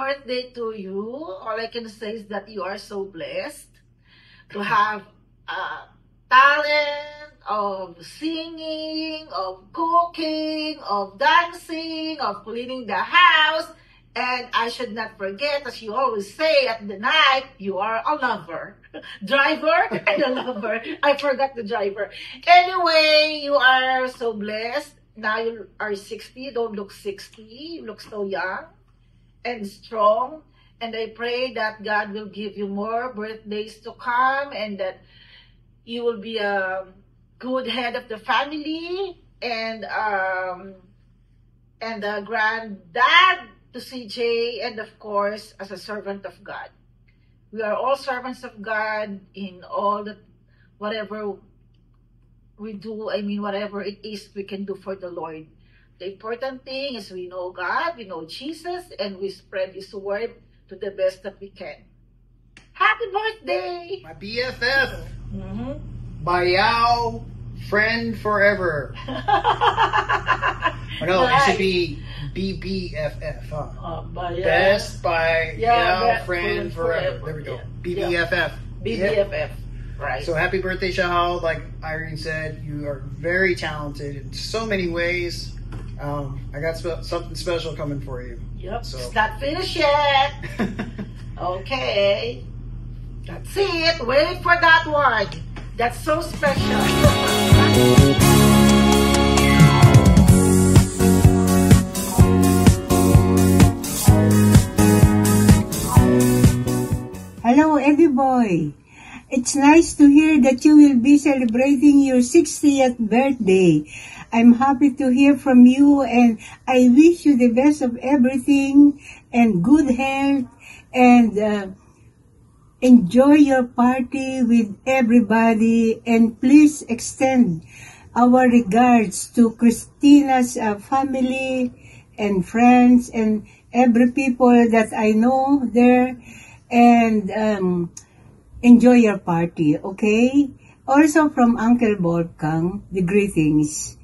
birthday to you. All I can say is that you are so blessed to have talent of singing, of cooking, of dancing, of cleaning the house. And I should not forget, as you always say at the night, you are a lover. Driver and a lover. I forgot the driver. Anyway, you are so blessed. Now you are 60. You don't look 60. You look so young and strong. And I pray that God will give you more birthdays to come and that you will be a good head of the family and a granddad to CJ, and of course, as a servant of God. We are all servants of God in all that, whatever we do, whatever it is we can do for the Lord. The important thing is we know God, we know Jesus, and we spread His word to the best that we can. Happy birthday! My BFF! Bayao, friend forever. Oh, no, it should be BBFF, huh? Best by friend forever. There we go. BBFF. BBFF. Right. So happy birthday, Shahal. Like Irene said, you are very talented in so many ways. I got something special coming for you. Yep. So. It's not finished yet. Okay. That's it. Wait for that one. That's so special. Hello, Eddie Boy. It's nice to hear that you will be celebrating your 60th birthday. I'm happy to hear from you, and I wish you the best of everything and good health, and enjoy your party with everybody, and please extend our regards to Christina's family and friends and every people that I know there. And enjoy your party, okay? Also from Uncle Wolfgang, the greetings.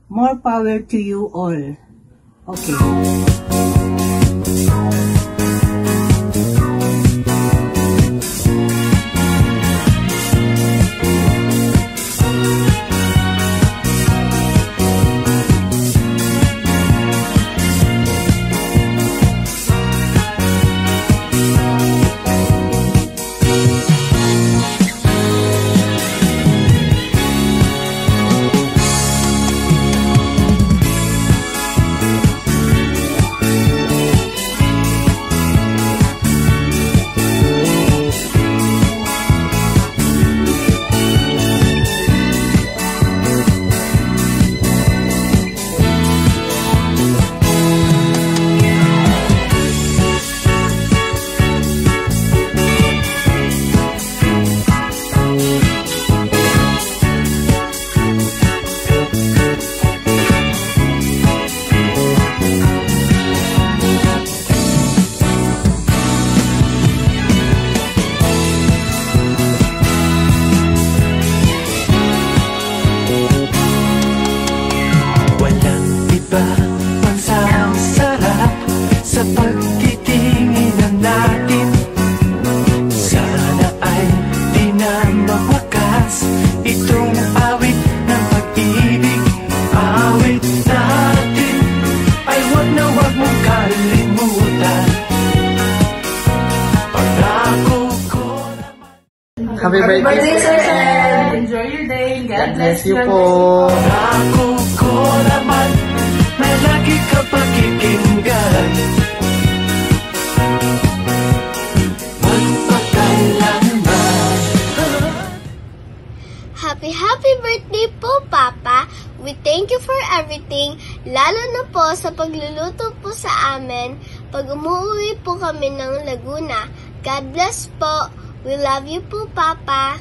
More power to you all. Okay. Happy birthday, sir! Enjoy your day. God bless you po. Ako ko naman na lagi ka pakikinggan. Magpakailanman. Happy birthday po, Papa. We thank you for everything, lalo na po sa pagluluto po sa amin pag umuwi po kami ng Laguna. God bless po. We love you po, Papa.